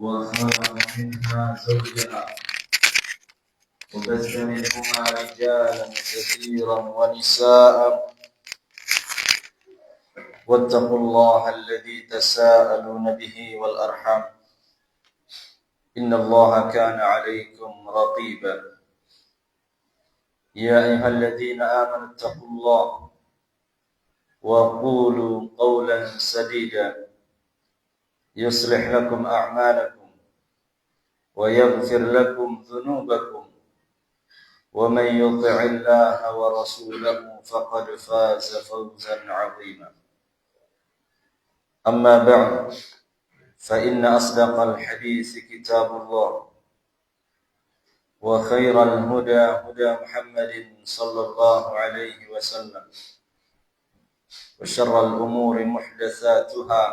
وخلق منها زوجها وبث منهما رجالا كثيرا ونساء واتقوا الله الذي تساءلون به والأرحام إن الله كان عليكم رقيبا يا أيها الذين آمنوا اتقوا الله وقولوا قولا سديدا يصلح لكم أعمالكم ويغفر لكم ذنوبكم ومن يطع الله ورسوله فقد فاز فوزا عظيما أما بعد فإن أصدق الحديث كتاب الله وخير الهدى هدى محمد صلى الله عليه وسلم وشر الأمور محدثاتها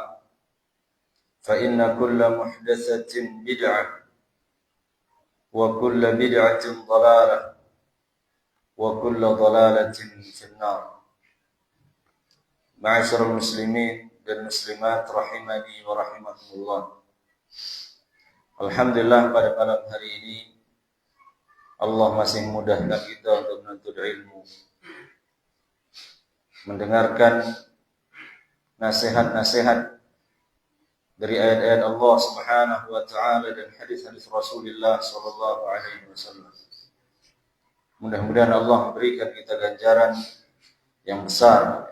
فإن كل محدثة بدعة وكل بدعة ضلالة وكل ضلالة في النار. Ma'asyiral muslimin dan muslimat rahimani wa rahimakumullah. Alhamdulillah pada malam hari ini Allah masih memudahkan kita untuk menuntut ilmu, mendengarkan nasihat-nasihat dari ayat-ayat Allah Subhanahu wa taala dan hadis-hadis Rasulullah sallallahu alaihi wasallam. Mudah-mudahan Allah memberikan kita ganjaran yang besar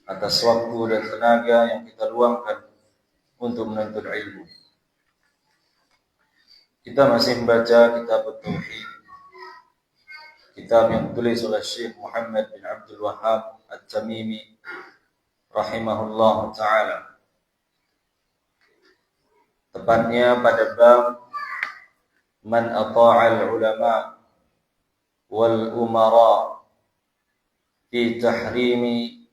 atas waktu dan tenaga yang kita luangkan untuk menuntut ilmu. Kita masih membaca kitab Tauhid, kitab yang ditulis oleh Syekh Muhammad bin Abdul Wahhab At-Tamimi rahimahullah taala. Tepatnya pada bab man ata'al ulama wal umara fi tahrimi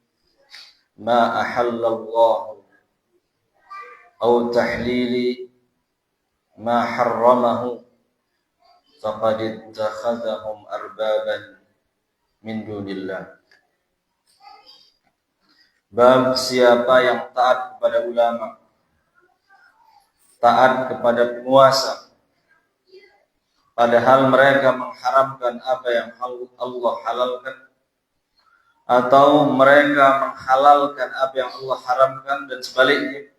ma ahallallahu aw tahlili ma harramahu faqad ittakhadhahum arbaban min dunillah. Bab siapa yang taat kepada ulama, taat kepada penguasa, padahal mereka mengharamkan apa yang Allah halalkan, atau mereka menghalalkan apa yang Allah haramkan dan sebaliknya,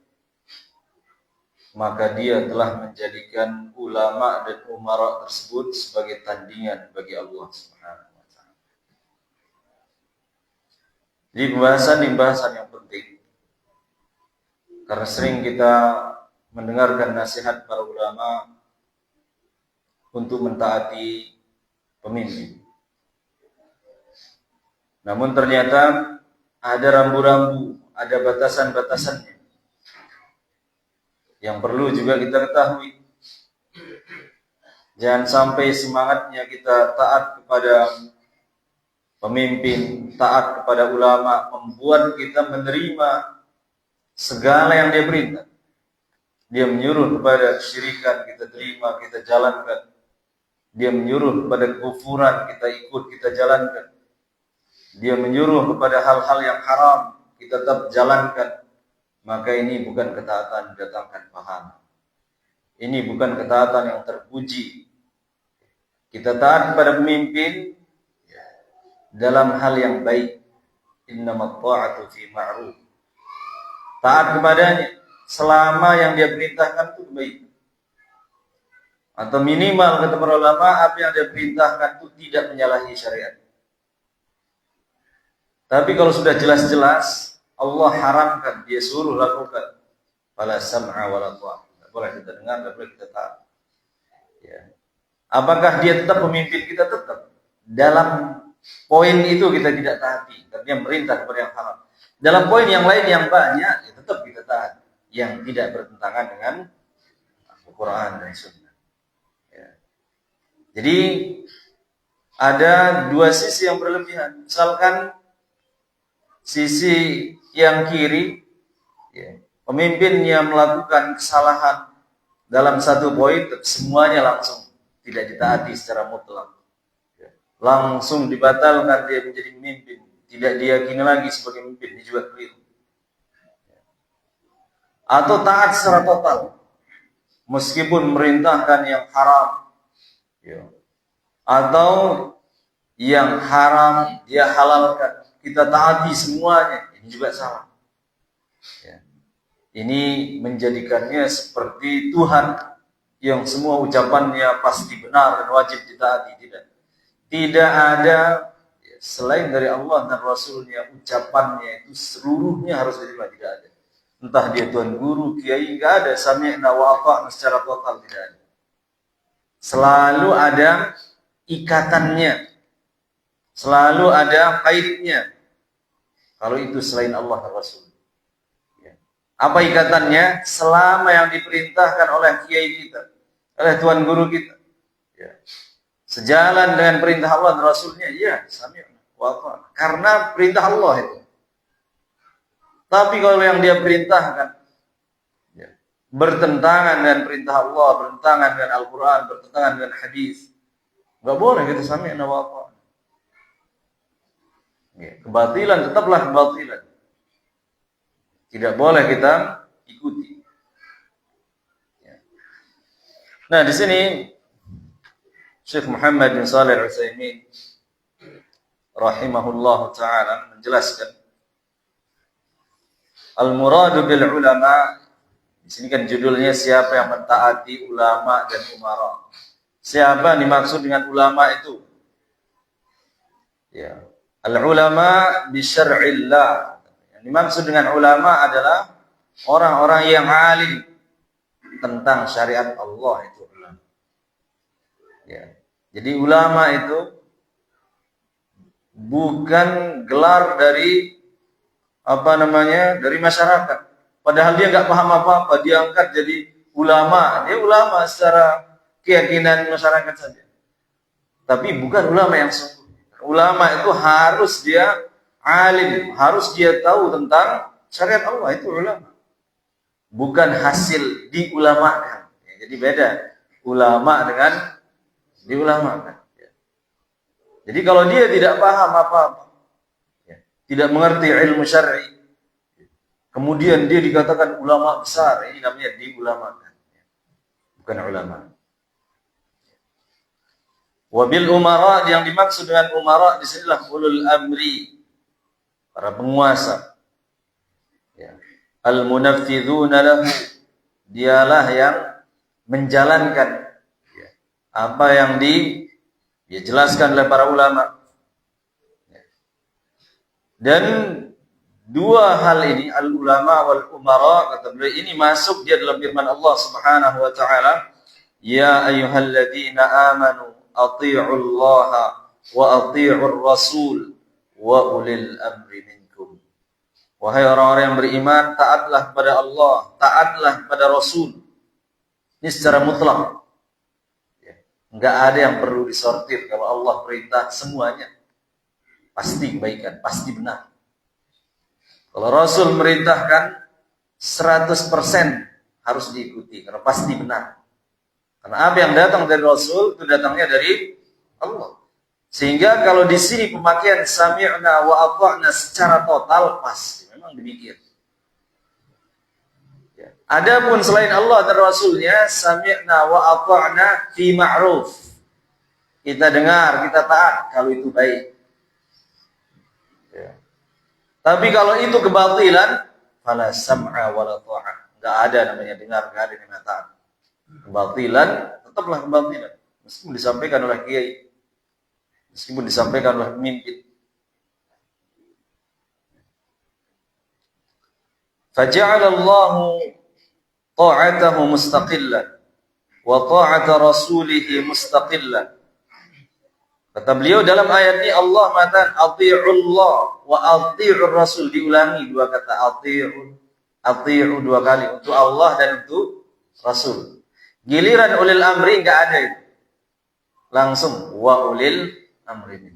maka dia telah menjadikan ulama dan umara tersebut sebagai tandingan bagi Allah Subhanahu wa taala. Jadi pembahasan yang penting, karena sering kita mendengarkan nasihat para ulama untuk mentaati pemimpin. Namun ternyata ada rambu-rambu, ada batasan-batasannya yang perlu juga kita ketahui. Jangan sampai semangatnya kita taat kepada pemimpin, taat kepada ulama, membuat kita menerima segala yang dia perintah. Dia menyuruh kepada kesyirikan, kita terima, kita jalankan. Dia menyuruh kepada kekufuran, kita ikut, kita jalankan. Dia menyuruh kepada hal-hal yang haram, kita tetap jalankan. Maka ini bukan ketaatan datangkan pahala. Ini bukan ketaatan yang terpuji. Kita taat kepada pemimpin dalam hal yang baik. Innamat ta'atu fi ma'ruf. Taat kepadanya selama yang dia perintahkan itu baik. Atau minimal kata para ulama, apa yang dia perintahkan itu tidak menyalahi syariat. Tapi kalau sudah jelas-jelas Allah haramkan, dia suruh lakukan, fala sam'a wala ta'ah. Tidak boleh kita dengar, tidak boleh kita taat. Ya. Apakah dia tetap pemimpin kita? Tetap. Dalam poin itu kita tidak taati, tapi dia merintah kepada yang haram. Dalam poin yang lain yang banyak, ya tetap kita taat, yang tidak bertentangan dengan Al-Quran dan Sunnah. Ya. Jadi ada dua sisi yang berlebihan. Misalkan sisi yang kiri, ya, pemimpin yang melakukan kesalahan dalam satu poin, semuanya langsung tidak ditaati secara mutlak. Ya. Langsung dibatalkan dia menjadi pemimpin, tidak diyakini lagi sebagai pemimpin, ini juga keliru. Atau taat secara total, meskipun merintahkan yang haram, ya, atau yang haram dia halalkan, kita taati semuanya, ini juga salah. Ya. Ini menjadikannya seperti Tuhan yang semua ucapannya pasti benar dan wajib ditaati. Tidak ada selain dari Allah dan Rasulnya ucapannya itu seluruhnya harus diterima, tidak ada. Entah dia tuan guru, kiai, enggak ada sami'na wa ata'na secara total, tidak ada. Selalu ada ikatannya, selalu ada kaidnya. Kalau itu selain Allah dan Rasul. Ya. Apa ikatannya? Selama yang diperintahkan oleh kiai kita, oleh tuan guru kita, ya, sejalan dengan perintah Allah dan Rasulnya, ya sami'na wa ata'na. Karena perintah Allah itu. Tapi kalau yang dia perintahkan ya, bertentangan dengan perintah Allah, bertentangan dengan Al-Quran, bertentangan dengan hadis, nggak boleh kita sami'na wa ata'na. Ya, kebatilan tetaplah kebatilan. Tidak boleh kita ikuti. Ya. Nah, di sini Syekh Muhammad bin Shalih Al-Utsaimin rahimahullahu taala menjelaskan al-muradu bil ulama. Di sini kan judulnya siapa yang mentaati ulama dan umara. Siapa yang dimaksud dengan ulama itu? Ya, al-ulama bi syar'illah. Yang dimaksud dengan ulama adalah orang-orang yang alim tentang syariat Allah, itu ulama. Ya. Jadi ulama itu bukan gelar dari dari masyarakat. Padahal dia nggak paham apa-apa, dia angkat jadi ulama. Dia ulama secara keyakinan masyarakat saja. Tapi bukan ulama yang sempurna. Ulama itu harus dia alim, harus dia tahu tentang syariat Allah, itu ulama. Bukan hasil diulamakan. Ya, jadi beda ulama dengan diulamakan. Ya. Jadi kalau dia tidak paham apa-apa, tidak mengerti ilmu syar'i, kemudian dia dikatakan ulama besar, ini namanya diulamakan, bukan ulama. Wabil umara, yang dimaksud dengan umara di sinilah ulul amri, para penguasa. Ya. Al-munaffidhuna lahu, dialah yang menjalankan apa yang dijelaskan oleh para ulama. Dan dua hal ini, al-ulama wal umara, kata beliau, ini masuk dia dalam firman Allah Subhanahu wa taala, ya ayyuhalladzina amanu athi'ullaha wa athi'ur rasul wa ulil amri minkum. Wahai orang-orang yang beriman, taatlah kepada Allah, taatlah kepada Rasul. Ini secara mutlak. Enggak ada yang perlu disortir. Kalau Allah perintah semuanya pasti kebaikan, pasti benar. Kalau Rasul merintahkan 100% harus diikuti, karena pasti benar. Karena apa yang datang dari Rasul itu datangnya dari Allah. Sehingga kalau di sini pemakaian sami'na wa ata'na secara total pasti memang demikian. Ya. Adapun selain Allah dan Rasulnya, sami'na wa ata'na fi ma'ruf. Kita dengar, kita taat kalau itu baik. Ya. Tapi kalau itu kebatilan, fala sam'a wala ta'ah. Enggak ada namanya dengar, enggak ada namanya taat. Kebatilan tetaplah kebatilan, meskipun disampaikan oleh kiai, meskipun disampaikan oleh pemimpin. Faja'ala Allahu ta'atahu mustaqillan wa ta'ata rasulih mustaqillan. Kata beliau dalam ayat ini, Allah mengatakan ati'ullah wa ati'ur rasul, diulangi dua kata ati'u dua kali, untuk Allah dan untuk Rasul. Giliran ulil amri enggak ada itu. Langsung wa ulil amri.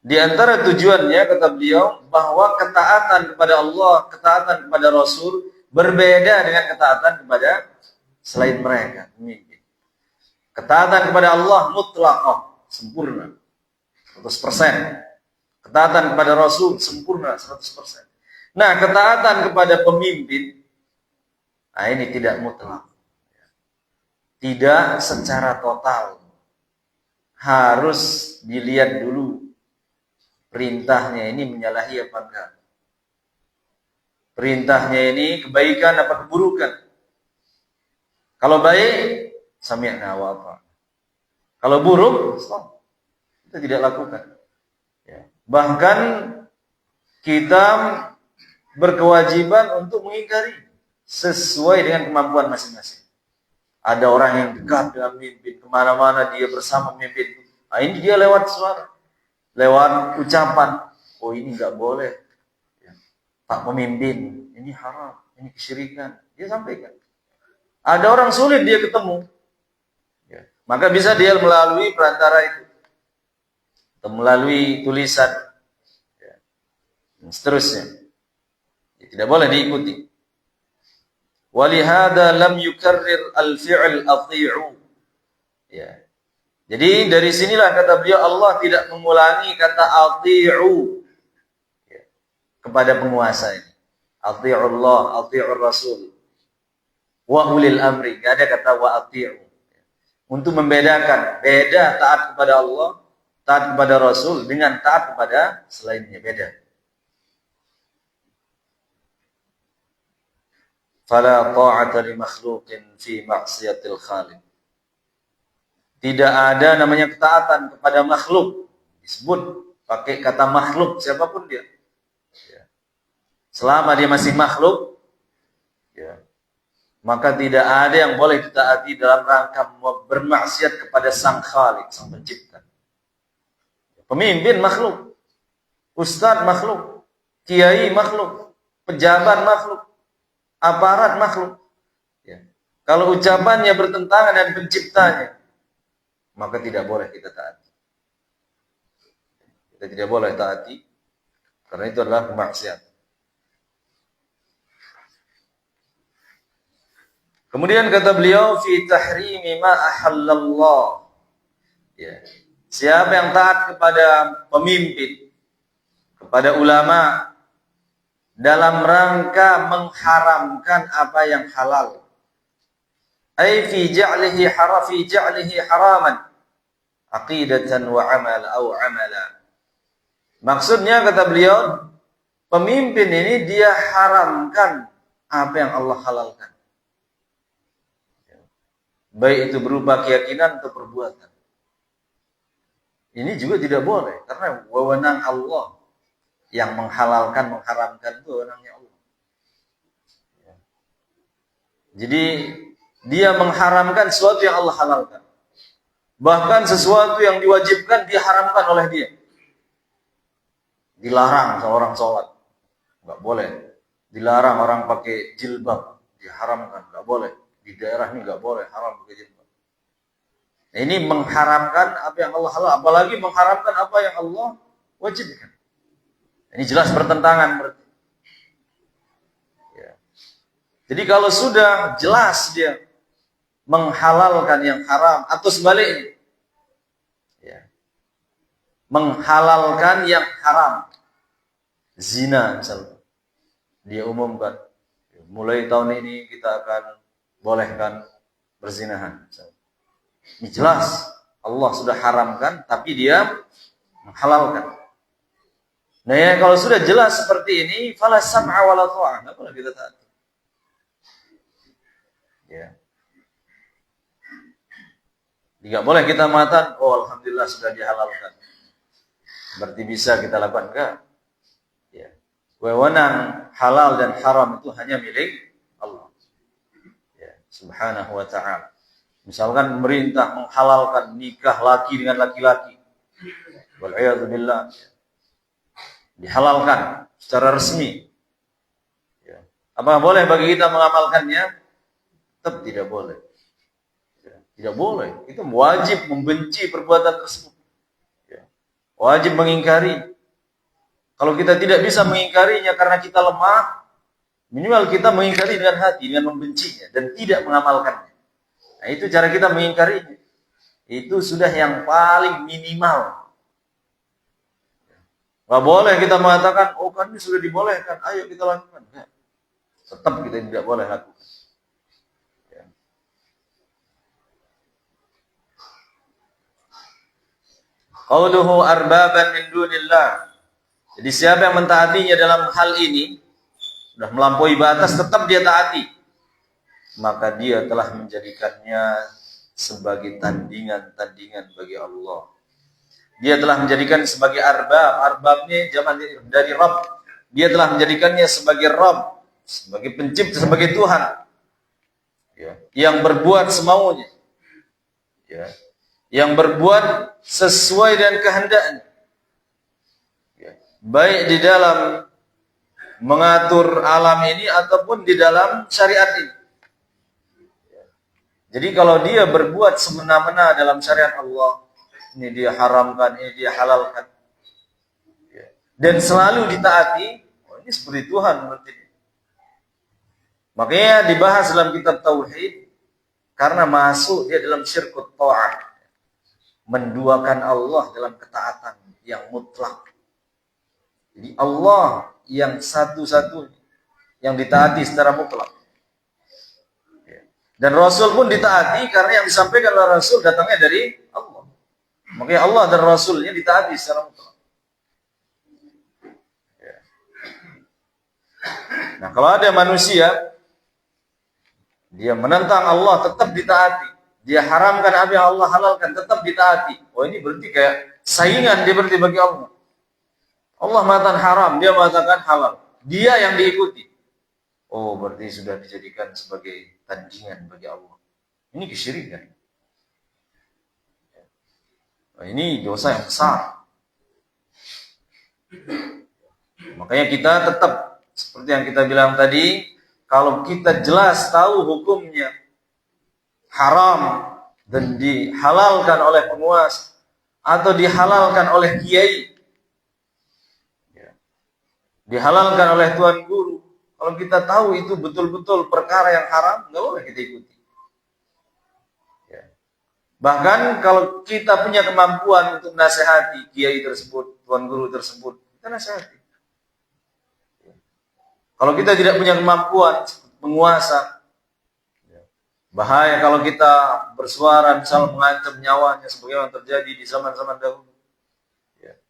Di antara tujuannya, kata beliau, bahwa ketaatan kepada Allah, ketaatan kepada Rasul berbeda dengan ketaatan kepada selain mereka, pemimpin. Ketaatan kepada Allah mutlaqah, sempurna 100%. Ketaatan kepada Rasul sempurna 100%. Nah, ketaatan kepada pemimpin, nah ini tidak mutlak. tidak secara total. Harus dilihat dulu perintahnya ini menyalahi apa enggak. Perintahnya ini kebaikan apa keburukan. Kalau baik, sami'na wa ata'na. Kalau buruk, stop. Kita tidak lakukan. Ya. Bahkan kita berkewajiban untuk mengingkari sesuai dengan kemampuan masing-masing. Ada orang yang dekat dengan pemimpin, kemana-mana dia bersama pemimpin. Nah, ini dia lewat suara, lewat ucapan. Oh, ini nggak boleh, ya. Pak pemimpin, ini haram, ini kesyirikan. Dia sampaikan. Ada orang sulit dia ketemu, ya. Maka bisa dia melalui perantara itu, atau melalui tulisan, ya. Dan seterusnya. Ya, tidak boleh diikuti. Walihada lam yukarrir al-fi'l ati'u. Ya. Jadi dari sinilah kata beliau Allah tidak mengulangi kata ati'u, ya, kepada penguasa ini. Ati'ullah, ati'ur rasul. Wa ulil amri, enggak ada kata wa ati'u. Untuk membedakan beda taat kepada Allah, taat kepada Rasul dengan taat kepada selainnya, beda. Fala ta'ata li makhluqin fi ma'siyatil khaliq. Tidak ada namanya ketaatan kepada makhluk. Disebut pakai kata makhluk siapapun dia. Ya. Selama dia masih makhluk, ya, maka tidak ada yang boleh ditaati dalam rangka bermaksiat kepada Sang Khaliq, Sang Pencipta. Pemimpin makhluk, ustadz makhluk, kiai makhluk, pejabat makhluk, aparat makhluk. Ya. Kalau ucapannya bertentangan dengan penciptanya, maka tidak boleh kita taati. Kita tidak boleh taati, karena itu adalah kemaksiatan. Kemudian kata beliau, fi tahrimi ma ahallallah. Ya. Siapa yang taat kepada pemimpin, kepada ulama, dalam rangka mengharamkan apa yang halal. Ay fi ja'lihi haraman aqidatan wa amal atau amala. Maksudnya kata beliau, pemimpin ini dia haramkan apa yang Allah halalkan. Baik itu berupa keyakinan atau perbuatan. Ini juga tidak boleh, karena wewenang Allah yang menghalalkan, mengharamkan itu wewenangnya Allah. Jadi dia mengharamkan sesuatu yang Allah halalkan. Bahkan sesuatu yang diwajibkan diharamkan oleh dia. Dilarang seorang sholat, nggak boleh. Dilarang orang pakai jilbab, diharamkan, nggak boleh. Di daerah ini nggak boleh, haram pakai jilbab. Nah, ini mengharamkan apa yang Allah halal, apalagi mengharamkan apa yang Allah wajibkan. Ini jelas bertentangan berarti. Ya. Jadi kalau sudah jelas dia menghalalkan yang haram atau sebaliknya, ya, menghalalkan yang haram, zina misalnya, dia umumkan, mulai tahun ini kita akan bolehkan berzinahan. Ini jelas Allah sudah haramkan, tapi dia menghalalkan. Nah ya, kalau sudah jelas seperti ini, fala sam'a wala ta'ah, nggak boleh kita taati. Ya. Tidak boleh kita mengatakan, oh alhamdulillah sudah dihalalkan, berarti bisa kita lakukan, enggak. Ya. Wewenang halal dan haram itu hanya milik Allah. Ya. Subhanahu wa ta'ala. Misalkan pemerintah menghalalkan nikah laki dengan laki-laki, wal'iyadzubillah, dihalalkan secara resmi. Ya. Apa boleh bagi kita mengamalkannya? Tetap tidak boleh. Ya. Tidak boleh. Itu wajib membenci perbuatan tersebut. Ya. Wajib mengingkari. Kalau kita tidak bisa mengingkarinya karena kita lemah, minimal kita mengingkari dengan hati, dengan membencinya dan tidak mengamalkannya. Nah, itu cara kita mengingkarinya. Itu sudah yang paling minimal. Gak boleh kita mengatakan, oh kan ini sudah dibolehkan, ayo kita lakukan. Ya. Tetap kita tidak boleh lakukan. Ya. Qauluhu arbaban min dunillah. Jadi siapa yang mentaatinya dalam hal ini, sudah melampaui batas, tetap dia taati, maka dia telah menjadikannya sebagai tandingan-tandingan bagi Allah. Dia telah menjadikan sebagai arbab. Arbabnya zaman dari Rabb. Dia telah menjadikannya sebagai Rabb, sebagai pencipta, sebagai Tuhan, ya, yang berbuat semaunya, ya, yang berbuat sesuai dengan kehendaknya, ya, baik di dalam mengatur alam ini ataupun di dalam syariat ini. Jadi kalau dia berbuat semena-mena dalam syariat Allah, ini dia haramkan, ini dia halalkan, ya, dan selalu ditaati, oh, ini seperti Tuhan berarti. Makanya dibahas dalam kitab Tauhid, karena masuk dia dalam syirkut ta'at, menduakan Allah dalam ketaatan yang mutlak. Jadi Allah yang satu-satunya yang ditaati secara mutlak. Dan Rasul pun ditaati karena yang disampaikan oleh Rasul datangnya dari Allah. Makanya Allah dan Rasulnya ditaati secara mutlak. Nah, kalau ada manusia dia menentang Allah, tetap ditaati. Dia haramkan apa yang Allah halalkan, tetap ditaati. Oh, ini berarti kayak saingan dia berarti bagi Allah. Allah mengatakan haram, dia mengatakan halal. Dia yang diikuti. Oh, berarti sudah dijadikan sebagai tandingan bagi Allah. Ini kesyirikan. Nah, ini dosa yang besar. Makanya kita tetap seperti yang kita bilang tadi, kalau kita jelas tahu hukumnya haram dan dihalalkan oleh penguasa atau dihalalkan oleh kiai, ya, dihalalkan oleh tuan guru, kalau kita tahu itu betul-betul perkara yang haram, nggak boleh kita ikuti. Ya. Bahkan kalau kita punya kemampuan untuk nasihati kiai tersebut, tuan guru tersebut, kita nasihati. Kalau kita tidak punya kemampuan penguasa, bahaya kalau kita bersuara misalnya mengancam nyawanya sebagaimana terjadi di zaman-zaman dahulu. Ya.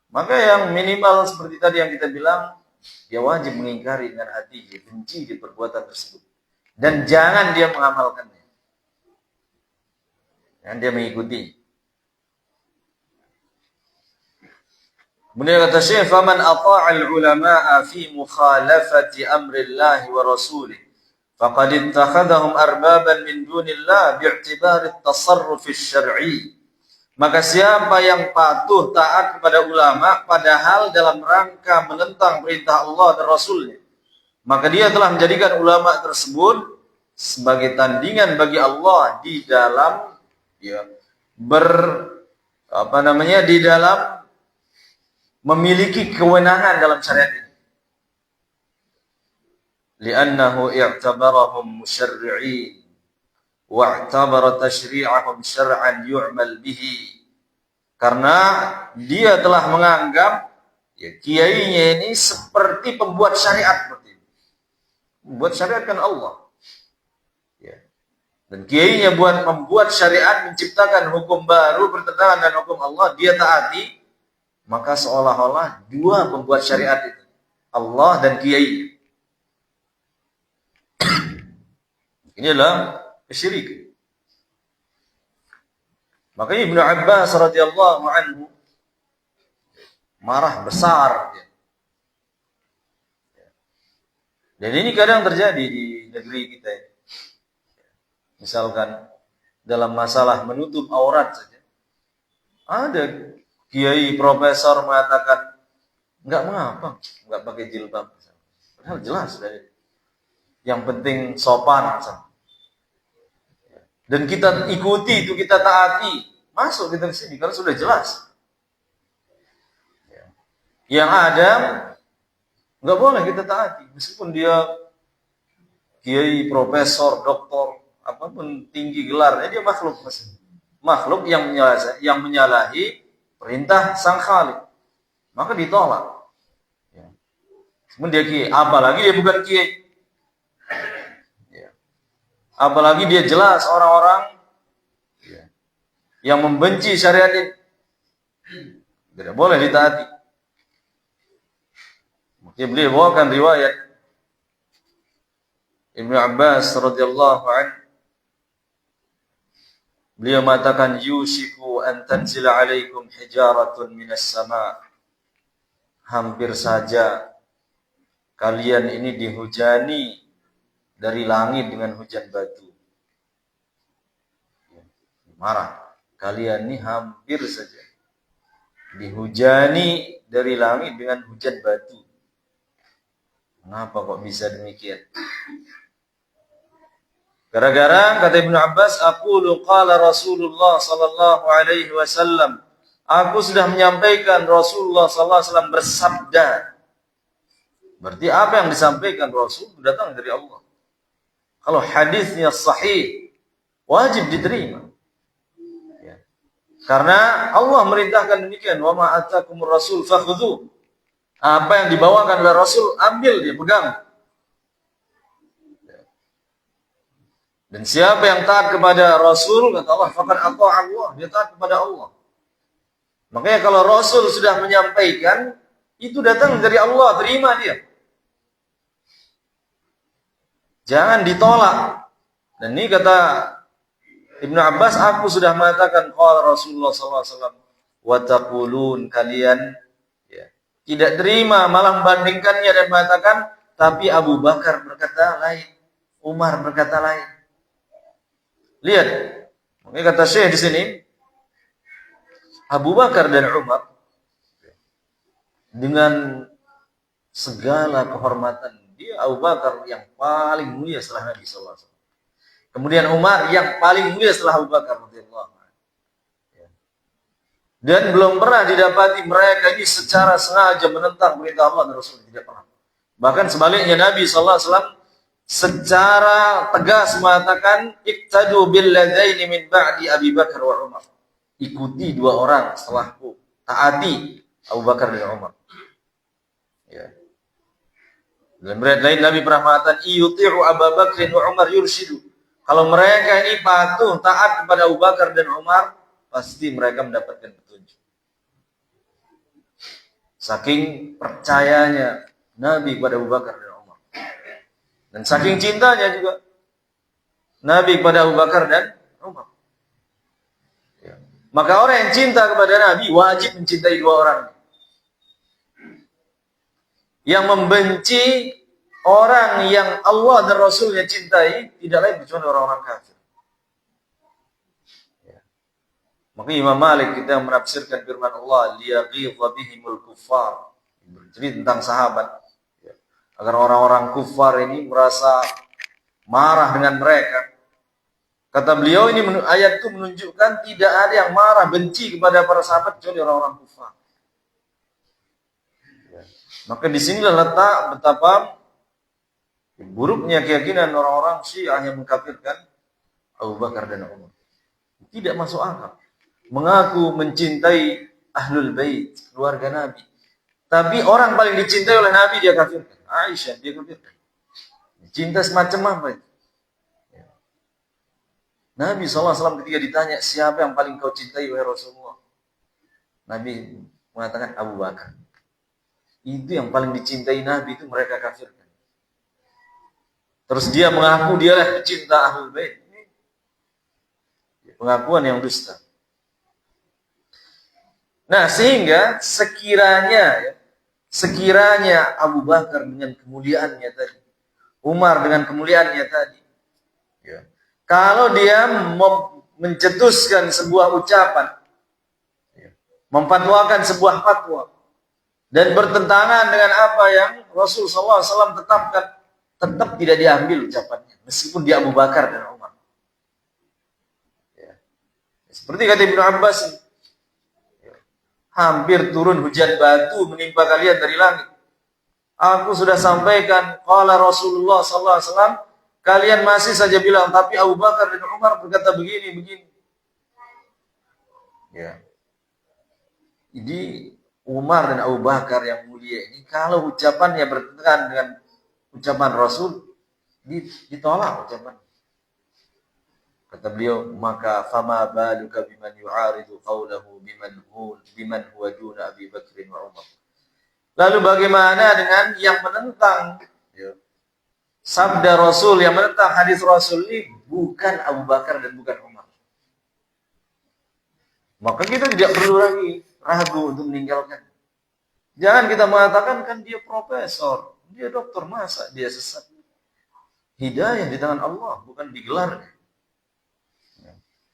Maka yang minimal seperti tadi yang kita bilang, dia wajib mengingkari dengan hati, dia benci di perbuatan tersebut. Dan jangan dia mengamalkannya. Dan dia mengikuti. Kemudian kata Syekh, "Faman ata'al ulama'a fi mukhalafati amrillahi wa rasulih, faqad ittakhadhahum arbaban min dunillah bi'tibari at-tasarruf asy-syar'i." Maka siapa yang patuh taat kepada ulama padahal dalam rangka menentang perintah Allah dan Rasulnya, maka dia telah menjadikan ulama tersebut sebagai tandingan bagi Allah di dalam di dalam memiliki kewenangan dalam syariat ini. Li'annahu i'tabarahum musyarri'in wa'tabara tashri'ahum syar'an yu'mal bihi. Karena dia telah menganggap kiainya ini seperti pembuat syariat seperti ini. Membuat syariat kan Allah. Ya. Dan kiainya membuat syariat, menciptakan hukum baru bertentangan dengan hukum Allah, dia taati. Maka seolah-olah dua pembuat syariat itu, Allah dan kiai. Ini adalah kesyirikan. Makanya Ibnu Abbas radhiyallahu anhu marah besar. Dan ini kadang terjadi di negeri kita. Misalkan dalam masalah menutup aurat saja, ada kiai profesor mengatakan enggak mengapa, enggak pakai jilbab. Padahal jelas dari yang penting sopan. Dan kita ikuti itu, kita taati, masuk kita ke sini karena sudah jelas. Yang ada enggak boleh kita taati meskipun dia kiai, profesor, doktor, apapun tinggi gelarnya, dia makhluk makhluk yang menyalahi perintah sang Khalik, maka ditolak. Kemudian dia kiai, apalagi dia bukan kiai, apalagi dia jelas orang-orang yang membenci syariat ini, Tidak boleh ditaati. Makanya beliau bawakan riwayat Ibnu Abbas radhiyallahu anhu. Beliau mengatakan yushiku an tanzila alaikum hijaratun minas sama. Hampir saja kalian ini dihujani dari langit dengan hujan batu. Marah. Kalian ini hampir saja dihujani dari langit dengan hujan batu. Kenapa kok bisa demikian? Gara-gara kata Ibnu Abbas, aqulu qala Rasulullah sallallahu alaihi wasallam. Aku sudah menyampaikan Rasulullah sallallahu alaihi wasallam bersabda. Berarti apa yang disampaikan Rasul datang dari Allah. Kalau hadisnya sahih, wajib diterima. Ya. Karena Allah merintahkan demikian, wa ma atakumur rasul fakhudhu. Apa yang dibawakan oleh Rasul, ambil dia, pegang. Dan siapa yang taat kepada Rasul, kata Allah, faqad ata'a Allah, dia taat kepada Allah. Makanya kalau Rasul sudah menyampaikan, itu datang dari Allah, terima dia. Jangan ditolak. Dan ini kata Ibnu Abbas, aku sudah mengatakan qala Rasulullah SAW, wa taqulun, kalian tidak terima, malah membandingkannya dan mengatakan, tapi Abu Bakar berkata lain, Umar berkata lain. Lihat, makanya kata Syekh di sini, Abu Bakar dan Umar dengan segala kehormatan, dia Abu Bakar yang paling mulia setelah Nabi sallallahu alaihi wasallam. Kemudian Umar yang paling mulia setelah Abu Bakar radhiyallahu anhu. Dan belum pernah didapati mereka ini secara sengaja menentang perintah Allah dan Rasul, tidak pernah. Bahkan sebaliknya Nabi sallallahu alaihi wasallam secara tegas mengatakan iqtadu bil ladaini min ba'di Abi Bakar wa Umar. Ikuti dua orang setelahku, taati Abu Bakar dan Umar. Ya. Dalam riwayat lain Nabi pernah mengatakan iyuti'u Abu Bakar wa Umar yurshidu. Kalau mereka ini patuh taat kepada Abu Bakar dan Umar, pasti mereka mendapatkan petunjuk. Saking percayanya Nabi kepada Abu Bakar dan Umar. Dan saking cintanya juga Nabi kepada Abu Bakar dan Umar. Ya. Maka orang yang cinta kepada Nabi wajib mencintai dua orang. Yang membenci orang yang Allah dan Rasulnya cintai tidak lain kecuali orang-orang kafir. Maka Imam Malik kita menafsirkan firman Allah liyaghidha bihimul kuffar, bercerita tentang sahabat agar orang-orang kufar ini merasa marah dengan mereka. Kata beliau ini ayat itu menunjukkan tidak ada yang marah benci kepada para sahabat kecuali orang-orang kufar. Maka di sinilah letak betapa buruknya keyakinan orang-orang Syiah yang mengkafirkan Abu Bakar dan Umar. Tidak masuk akal. Mengaku mencintai Ahlul Bait, keluarga Nabi. Tapi orang paling dicintai oleh Nabi dia kafirkan. Aisyah dia kafirkan. Cinta semacam apa itu? Nabi SAW ketika ditanya siapa yang paling kau cintai wahai Rasulullah, Nabi mengatakan Abu Bakar. Itu yang paling dicintai Nabi, itu mereka kafirkan. Terus dia mengaku dialah pecinta Ahlul Bait. Pengakuan yang dusta. Nah, sehingga sekiranya Abu Bakar dengan kemuliaannya tadi, Umar dengan kemuliaannya tadi, ya, kalau dia mencetuskan sebuah ucapan, ya, memfatwakan sebuah fatwa, dan bertentangan dengan apa yang Rasulullah SAW tetapkan, tetap tidak diambil ucapannya, meskipun dia Abu Bakar dan Umar. Ya. Seperti kata Ibnu Abbas, hampir turun hujan batu menimpa kalian dari langit. Aku sudah sampaikan qala Rasulullah sallallahu alaihi wasallam, kalian masih saja bilang tapi Abu Bakar dan Umar berkata begini. Ya. Jadi Umar dan Abu Bakar yang mulia ini kalau ucapannya bertentangan dengan ucapan Rasul ditolak ucapan. Kata beliau, maka fama baluka biman yu'aridu qawlahu biman huwa duna Abi Bakr wa Umar. Lalu bagaimana dengan yang menentang sabda Rasul, yang menentang hadis Rasul ini bukan Abu Bakar dan bukan Umar. Maka kita tidak perlu lagi ragu untuk meninggalkan. Jangan kita mengatakan kan dia profesor, dia dokter, masa dia sesat. Hidayah di tangan Allah, bukan digelarnya.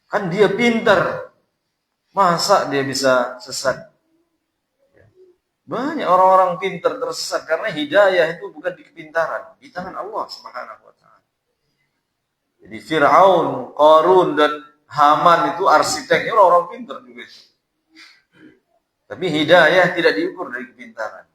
Kan dia pintar, masa dia bisa sesat? Banyak orang-orang pintar tersesat karena hidayah itu bukan di kepintaran, di tangan Allah Subhanahu wa taala. Jadi Firaun, Qarun dan Haman itu arsiteknya orang-orang pintar juga. Tapi hidayah tidak diukur dari kepintaran.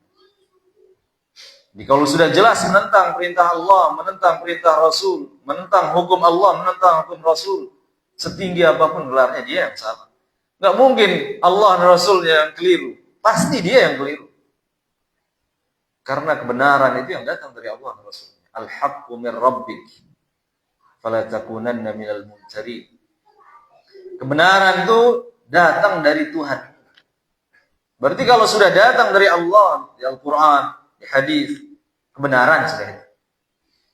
Jadi kalau sudah jelas menentang perintah Allah, menentang perintah Rasul, menentang hukum Allah, menentang hukum Rasul, setinggi apapun gelarnya dia yang salah. Nggak mungkin Allah dan Rasulnya yang keliru. Pasti dia yang keliru. Karena kebenaran itu yang datang dari Allah dan Rasulnya. Al-haqqu min rabbik. Fala takunanna minal mumtarin. Kebenaran itu datang dari Tuhan. Berarti kalau sudah datang dari Allah, di Al-Quran, di hadis, kebenaran sudah itu.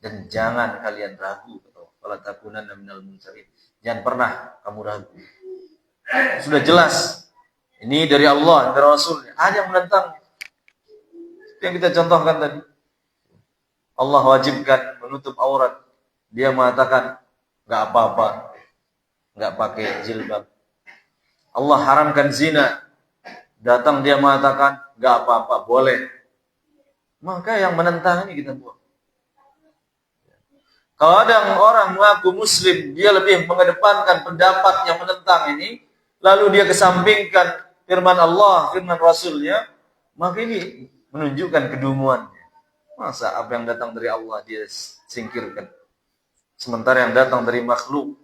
Dan jangan kalian ragu. Fala takunanna minal mumtarin. Jangan pernah kamu ragu. Sudah jelas. Ini dari Allah, dari Rasulnya. Ada yang menentang. Yang kita contohkan tadi. Allah wajibkan menutup aurat. Dia mengatakan, nggak apa-apa. Nggak pakai jilbab. Allah haramkan zina. Datang dia mengatakan, nggak apa-apa, boleh. Maka yang menentang ini kita buang. Kalau ada orang mengaku muslim, dia lebih mengedepankan pendapat yang menentang ini, lalu dia kesampingkan firman Allah, firman Rasulnya, maka ini menunjukkan kedunguannya. Masa apa yang datang dari Allah dia singkirkan. Sementara yang datang dari makhluk,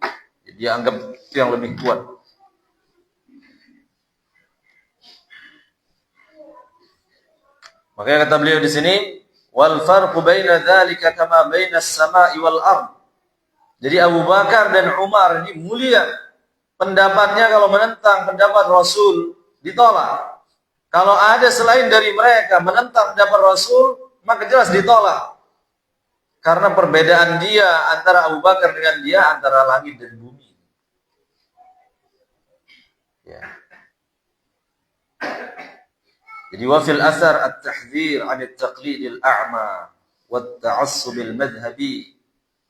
dia anggap itu yang lebih kuat. Makanya kata beliau di sini, wal farqu baina dzalika kama baina as-sama'i wal ard. Jadi Abu Bakar dan Umar ini mulia. Pendapatnya kalau menentang pendapat Rasul ditolak. Kalau ada selain dari mereka menentang pendapat Rasul, maka jelas ditolak. Karena perbedaan dia antara Abu Bakar dengan dia antara langit dan bumi. Ya. Jadi wafil asar at-tahdhir 'an at-taqlid al-a'ma wa at-ta'assub al-madhhabi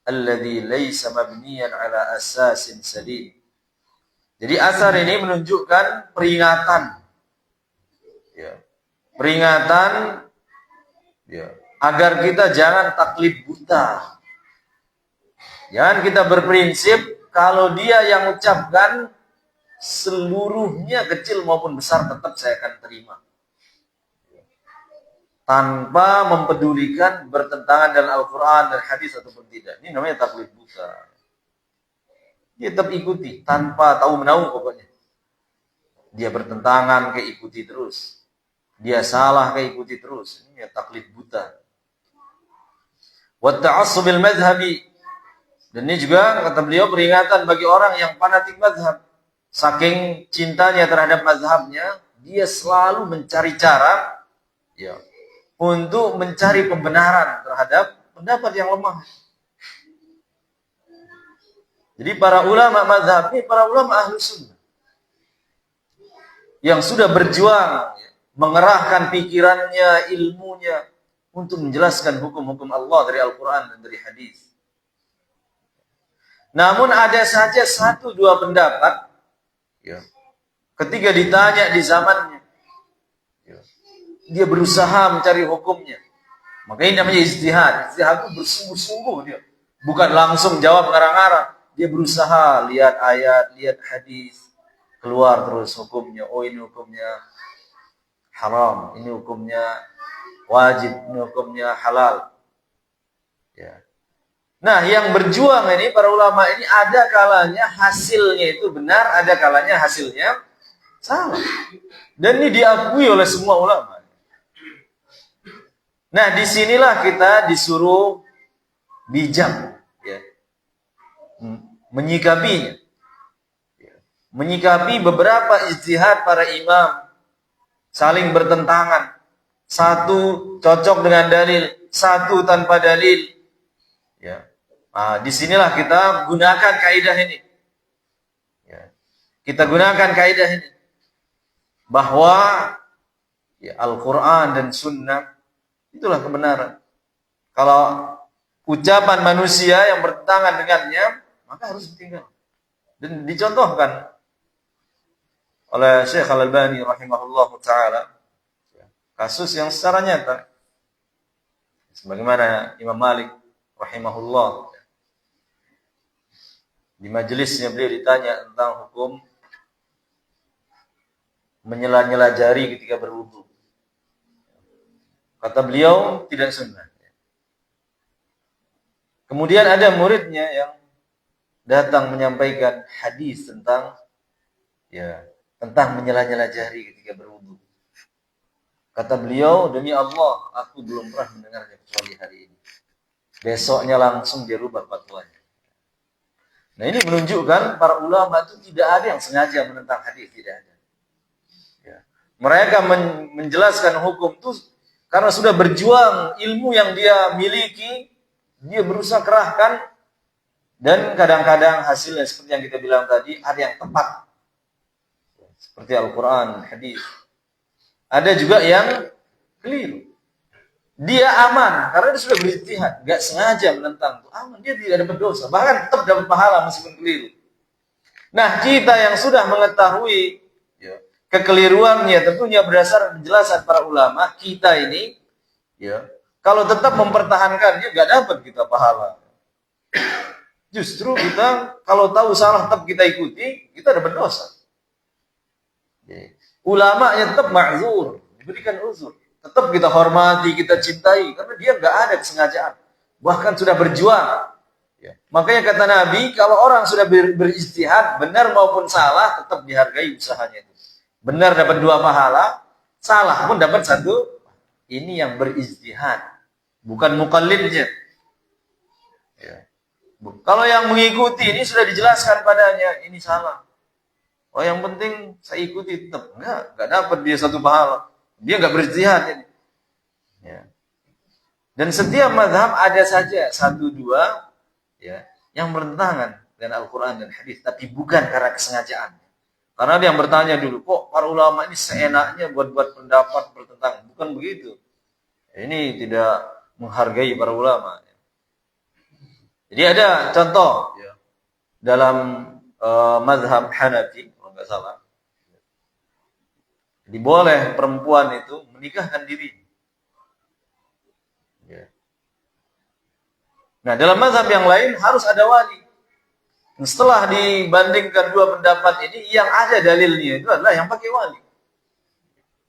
alladhi laysa mabniyan 'ala asasin salim. Jadi asar ini menunjukkan peringatan. Ya. Peringatan ya, agar kita jangan taklid buta. Jangan kita berprinsip kalau dia yang ucapkan seluruhnya kecil maupun besar tetap saya akan terima. Tanpa mempedulikan bertentangan dengan Al-Quran dan hadis ataupun tidak. Ini namanya taklid buta. Dia tetap ikuti tanpa tahu menahu pokoknya. Dia bertentangan, keikuti terus. Dia salah, keikuti terus. Ini ya taklid buta. Wa ta'assubil madhhabi. Dan ini juga kata beliau peringatan bagi orang yang fanatik mazhab. Saking cintanya terhadap mazhabnya, dia selalu mencari cara ya, untuk mencari pembenaran terhadap pendapat yang lemah. Jadi para ulama mazhab ini, para ulama ahlu sunnah yang sudah berjuang mengerahkan pikirannya, ilmunya untuk menjelaskan hukum-hukum Allah dari Al-Quran dan dari hadis. Namun ada saja satu dua pendapat ya, ketika ditanya di zamannya ya, dia berusaha mencari hukumnya. Maka ini namanya ijtihad. Ijtihad itu bersungguh-sungguh dia. Bukan langsung jawab ngarang-ngarang. Dia berusaha lihat ayat, lihat hadis, keluar terus hukumnya. Oh ini hukumnya haram, ini hukumnya wajib, ini hukumnya halal. Ya. Nah, yang berjuang ini para ulama ini ada kalanya hasilnya itu benar, ada kalanya hasilnya salah. Dan ini diakui oleh semua ulama. Nah, disinilah kita disuruh bijak, ya. menyikapinya. Menyikapi beberapa ijtihad para imam saling bertentangan. Satu cocok dengan dalil, satu tanpa dalil. Ya. Nah, disinilah kita gunakan kaidah ini. Ya. Kita gunakan kaidah ini. Bahwa ya, Al-Quran dan Sunnah itulah kebenaran. Kalau ucapan manusia yang bertentangan dengannya, maka harus ditinggal. Dan dicontohkan oleh Syekh Al-Albani rahimahullah ta'ala kasus yang secara nyata. Sebagaimana Imam Malik rahimahullah, di majelisnya beliau ditanya tentang hukum menyela-nyela jari ketika berwudu. Kata beliau, tidak sunnah. Kemudian ada muridnya yang datang menyampaikan hadis tentang menyela-nyela jari ketika berwudu. Kata beliau, demi Allah, aku belum pernah mendengarnya kecuali hari ini. Besoknya langsung dia rubah fatwanya. Nah, ini menunjukkan para ulama itu tidak ada yang sengaja menentang hadis, tidak ada. Ya. Mereka menjelaskan hukum itu karena sudah berjuang ilmu yang dia miliki, dia berusaha kerahkan, dan kadang-kadang hasilnya seperti yang kita bilang tadi, ada yang tepat. Seperti Al-Quran, hadis. Ada juga yang keliru. Dia aman, karena dia sudah berijtihad. Gak sengaja menentang. Aman, dia tidak dapat dosa. Bahkan tetap dapat pahala meskipun keliru. Nah, kita yang sudah mengetahui kekeliruannya, tentunya berdasarkan penjelasan para ulama, kita ini, kalau tetap mempertahankannya, gak dapat kita pahala. Justru kita, kalau tahu salah tetap kita ikuti, kita dapat dosa. Ulamanya tetap ma'zur, diberikan uzur. Tetap kita hormati, kita cintai, karena dia nggak ada kesengajaan. Bahkan sudah berjuang. Makanya kata Nabi, kalau orang sudah berijtihad, benar maupun salah, tetap dihargai usahanya itu. Benar dapat 2 pahala, salah pun dapat 1. Ini yang berijtihad, bukan muqallidnya. Kalau yang mengikuti, ini sudah dijelaskan padanya, ini salah. Oh, yang penting saya ikuti tetap. Enggak dapat dia 1 pahala. Dia enggak berijtihad ini. Ya. Dan setiap mazhab ada saja 1-2 yang bertentangan dengan Al-Quran dan hadis, tapi bukan karena kesengajaan. Karena ada yang bertanya dulu, kok para ulama ini seenaknya buat pendapat bertentangan? Bukan begitu. Ini tidak menghargai para ulama. Jadi ada contoh dalam mazhab Hanafi, nggak salah. Jadi boleh perempuan itu menikahkan diri. Nah, dalam mazhab yang lain harus ada wali. Dan setelah dibandingkan 2 pendapat ini, yang ada dalilnya itu adalah yang pakai wali.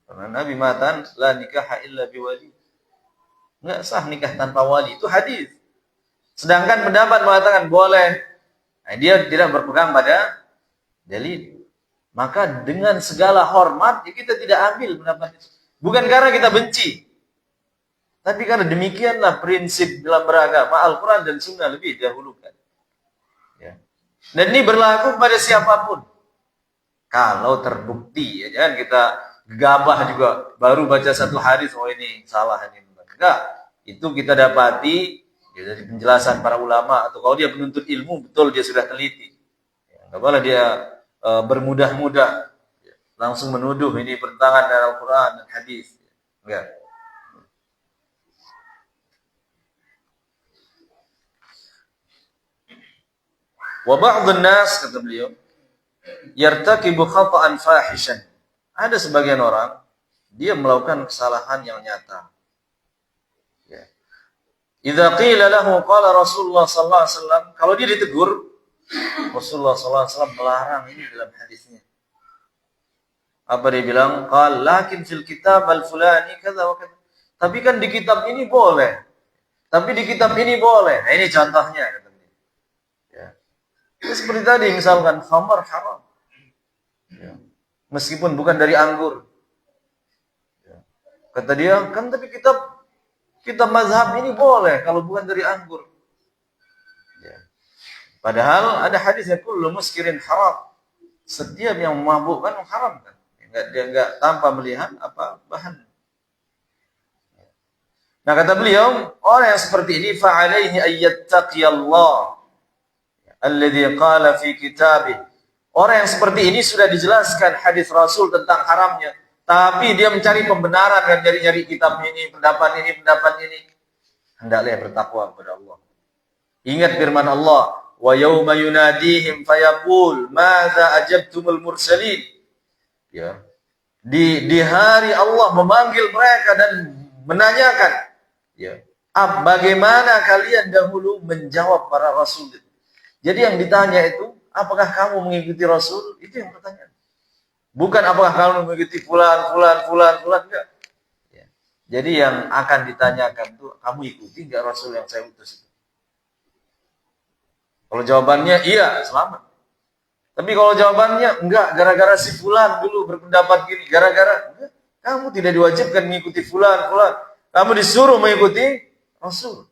Karena Nabi mengatakan la nikaha illa biwali. Enggak sah nikah tanpa wali, itu hadis. Sedangkan pendapat mengatakan boleh. Nah, dia tidak berpegang pada dalil. Maka dengan segala hormat, kita tidak ambil pendapat itu. Bukan karena kita benci. Tapi karena demikianlah prinsip dalam beragama, Al-Quran dan Sunnah lebih dahulukan. Dan ini berlaku pada siapapun. Kalau terbukti, jangan kita gegabah juga. Baru baca 1 hadis, oh ini salah. Enggak. Itu kita dapati dari penjelasan para ulama. Atau kalau dia menuntut ilmu, betul dia sudah teliti. Enggak boleh dia bermudah-mudah langsung menuduh ini bertentangan dengan Al-Quran dan hadis. Enggak. Wa ba'dun nas, kata beliau, yartakibu khata'an fahishan. Ada sebagian orang dia melakukan kesalahan yang nyata. Idza qila lahu qala Rasulullah sallallahu alaihi wasallam, kalau dia ditegur, Rasulullah sallallahu alaihi wasallam melarang ini dalam hadisnya. Apa dia bilang? Qal lakin fil kitab al-fulani kadza wa kadza. Tapi kan di kitab ini boleh. Tapi di kitab ini boleh. Nah, ini contohnya, kata dia. Seperti tadi misalkan khamar haram. Meskipun bukan dari anggur. Kata dia, kan tapi kitab mazhab ini boleh kalau bukan dari anggur. Padahal ada hadisnya kullu muskirin haram. Setiap yang memabukkan haram kan. Dia enggak tanpa melihat apa bahan. Nah kata beliau, orang yang seperti ini fa'alaihi ayyattaqiyallah alladzi qala fi kitabih. Orang yang seperti ini sudah dijelaskan hadis Rasul tentang haramnya, tapi dia mencari pembenaran dan nyari-nyari kitab ini, pendapat ini. Hendaklah bertakwa kepada Allah. Ingat firman Allah, wa yauma yunadihim fayaqul madza ajabtumul mursalin. Ya. Di hari Allah memanggil mereka dan menanyakan, ya, bagaimana kalian dahulu menjawab para rasul. Jadi yang ditanya itu, apakah kamu mengikuti Rasul? Itu yang pertanyaan. Bukan apakah kamu mengikuti fulan, enggak. Ya. Jadi yang akan ditanyakan itu, kamu ikuti enggak Rasul yang saya utus itu? Kalau jawabannya iya, selamat. Tapi kalau jawabannya enggak, gara-gara si fulan dulu berpendapat gini, enggak, kamu tidak diwajibkan mengikuti fulan. Kamu disuruh mengikuti Rasul.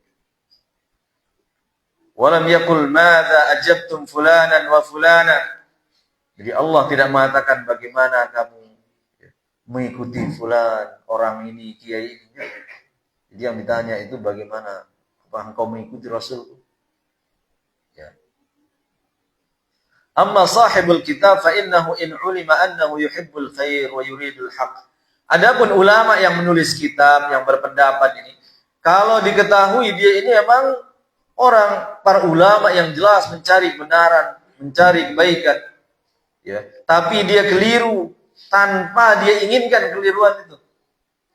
Walam yakul madza ajabtum fulanan wa fulana. Jadi Allah tidak mengatakan bagaimana kamu mengikuti fulan, orang ini, kiai ini. Jadi yang ditanya itu bagaimana apa engkau mengikuti Rasul. Ya. Amma sahibul kitab fa innahu in ulima annahu yuhibbul khair wa yuridul haq. Adapun ulama yang menulis kitab, yang berpendapat ini, kalau diketahui dia ini emang orang, para ulama yang jelas mencari kebenaran, mencari kebaikan, ya, tapi dia keliru tanpa dia inginkan keliruan itu.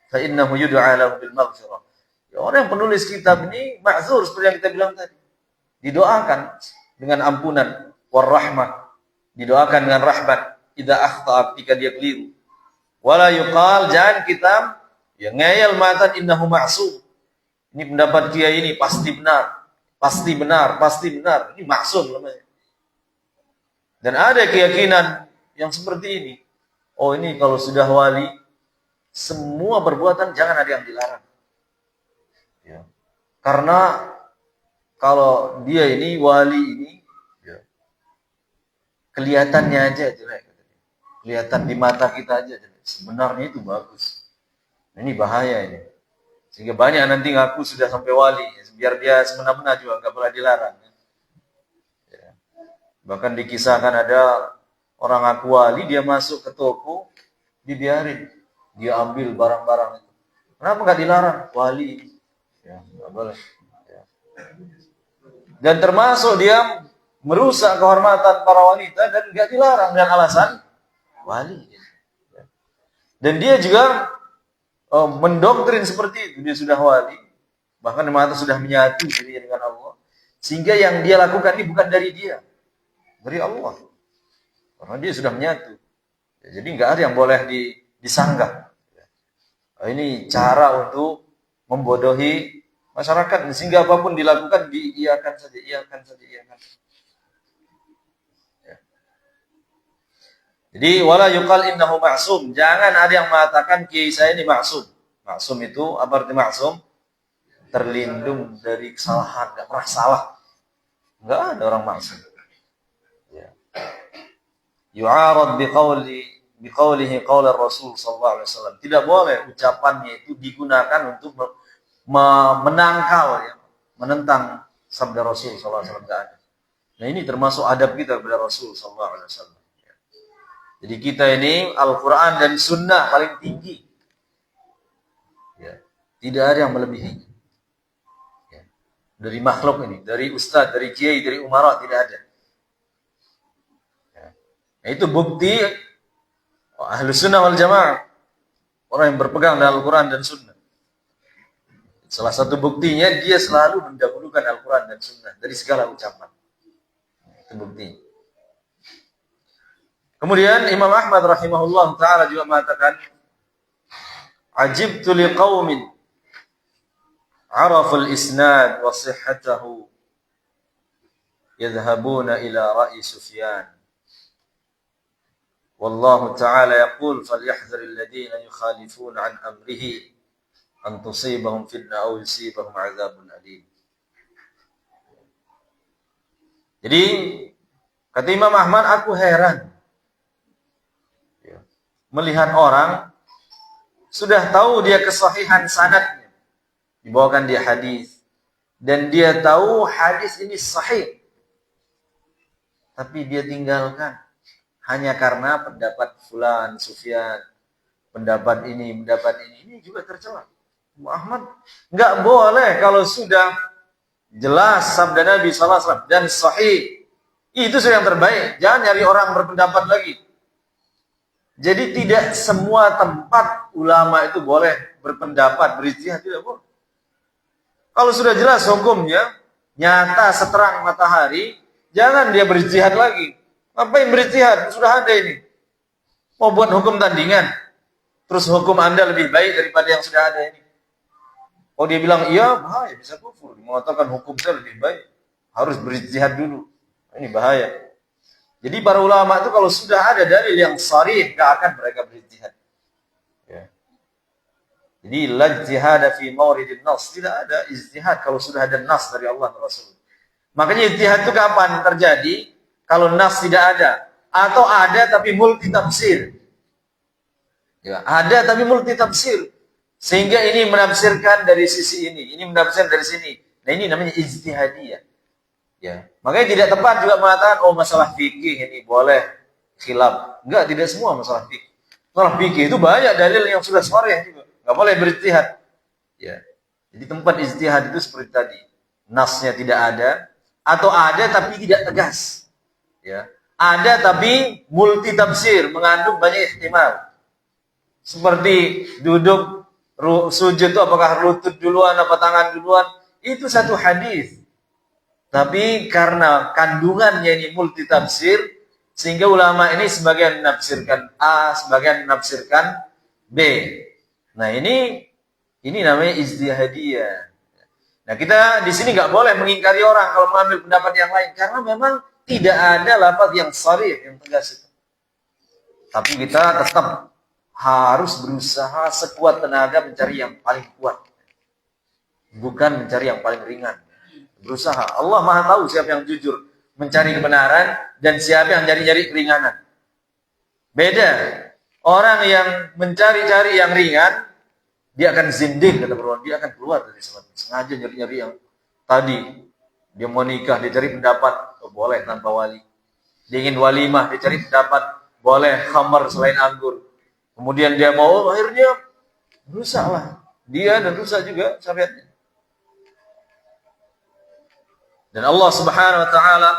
Fa innahu yud'a lahu bil maghfirah. Ya, orang yang penulis kitab ini ma'zur seperti yang kita bilang tadi. Didoakan dengan ampunan, warahmah. Didoakan dengan rahmat idza akhta, ketika dia keliru. Wala yuqal, jangan kita ya ngeyel matan innahu ma'sum. Ini pendapat kiai ini pasti benar. Pasti benar. Ini maksum namanya. Dan ada keyakinan yang seperti ini. Oh, ini kalau sudah wali, semua perbuatan jangan ada yang dilarang. Ya. Karena kalau dia ini, wali ini, ya, kelihatannya aja jelek. Kelihatan di mata kita aja jelek. Sebenarnya itu bagus. Ini bahaya ini. Sehingga banyak nanti ngaku sudah sampai wali, biar dia semena-mena juga nggak boleh dilarang. Ya. Bahkan dikisahkan ada orang ngaku wali, dia masuk ke toko, dibiarin, dia ambil barang-barang itu. Kenapa nggak dilarang? Wali, ya nggak boleh. Ya. Dan termasuk dia merusak kehormatan para wanita dan nggak dilarang dengan alasan wali. Ya. Dan dia juga mendoktrin seperti itu, dia sudah wali, bahkan mata sudah menyatu dirinya dengan Allah, sehingga yang dia lakukan ini bukan dari dia, dari Allah, karena dia sudah menyatu. Ya, jadi nggak ada yang boleh disanggah. Ini cara untuk membodohi masyarakat, sehingga apapun dilakukan diiyakan saja. Ya. Jadi wala yuqal innahu ma'sum. Jangan ada yang mengatakan kiai saya ini maksum. Maksum itu apa arti maksum? Terlindung dari kesalahan, enggak pernah salah. Enggak ada orang maksum. Ya. Yu'arad biqaulihi qaul Rasul sallallahu alaihi wasallam. Tidak boleh ucapannya itu digunakan untuk menangkal, ya, menentang sabda Rasul sallallahu alaihi wasallam, enggak ada. Nah, ini termasuk adab kita kepada Rasul sallallahu alaihi wasallam. Jadi kita ini Al-Quran dan Sunnah paling tinggi. Ya. Tidak ada yang melebihinya. Ya. Dari makhluk ini, dari ustadz, dari kiai, dari umara, tidak ada. Ya. Nah, itu bukti ahlu sunnah wal jamaah. Orang yang berpegang dengan Al-Quran dan Sunnah. Salah satu buktinya, dia selalu mendahulukan Al-Quran dan Sunnah dari segala ucapan. Itu buktinya. Kemudian Imam Ahmad rahimahullah ta'ala juga mengatakan, Ajibtu liqaumin araful isnad wa sihhatahu yadhhabuna ila ra'i Sufyan. Wallahu ta'ala yaqul falyahdhar alladhina yukhalifuna an amrihi an tusibahum fitnah aw yusibahum 'adzabun alim. Jadi kata Imam Ahmad, aku heran melihat orang sudah tahu dia kesahihan sanadnya, dibawakan dia hadis, dan dia tahu hadis ini sahih, tapi dia tinggalkan hanya karena pendapat fulan, Sufyan, pendapat ini juga tercela. Ahmad nggak boleh kalau sudah jelas sabda Nabi SAW dan sahih, itu sudah yang terbaik. Jangan nyari orang berpendapat lagi. Jadi tidak semua tempat ulama itu boleh berpendapat, berijtihad, tidak boleh. Kalau sudah jelas hukumnya, nyata seterang matahari, jangan dia berijtihad lagi. Ngapain berijtihad? Sudah ada ini. Mau buat hukum tandingan, terus hukum Anda lebih baik daripada yang sudah ada ini. Oh, dia bilang, iya, bahaya, bisa kufur. Mengatakan hukum saya lebih baik, harus berijtihad dulu. Ini bahaya. Jadi para ulama itu kalau sudah ada dalil yang sharih, gak akan mereka berijtihad. Ya. Jadi la ijtihada fi mawridin nas, tidak ada ijtihad kalau sudah ada nas dari Allah dan Rasul. Makanya ijtihad itu kapan terjadi? Kalau nas tidak ada, atau ada tapi multi tafsir. Ya, ada tapi multi tafsir. Sehingga ini menafsirkan dari sisi ini menafsirkan dari sini. Nah, ini namanya ijtihadiyah. Ya, makanya tidak tepat juga mengatakan oh masalah fikih ini boleh khilaf. Enggak, tidak semua masalah fikih. Masalah fikih itu banyak dalil yang sudah sharih juga. Enggak boleh berijtihad. Ya. Jadi tempat ijtihad itu seperti tadi. Nasnya tidak ada atau ada tapi tidak tegas. Ya. Ada tapi multi tafsir, mengandung banyak ihtimal. Seperti duduk sujud itu apakah lutut duluan apa tangan duluan, itu satu hadis. Tapi karena kandungannya ini multi tafsir, sehingga ulama ini sebagian menafsirkan A, sebagian menafsirkan B. Nah, ini namanya ijtihadiyah. Nah, kita di sini nggak boleh mengingkari orang kalau mengambil pendapat yang lain, karena memang tidak ada lafaz yang sharih, yang tegas itu. Tapi kita tetap harus berusaha sekuat tenaga mencari yang paling kuat, bukan mencari yang paling ringan. Berusaha. Allah Maha tahu siapa yang jujur mencari kebenaran dan siapa yang cari-cari keringanan. Beda. Orang yang mencari-cari yang ringan, dia akan zindik, kata Quran, dia akan keluar dari sholat. Sengaja nyari-nyari yang tadi. Dia mau nikah, dia cari pendapat, oh, boleh tanpa wali. Dia ingin walimah, dia cari pendapat, boleh khamar selain anggur. Kemudian dia mau, akhirnya rusak lah. Dia dan rusak juga syariatnya. Dan Allah Subhanahu wa taala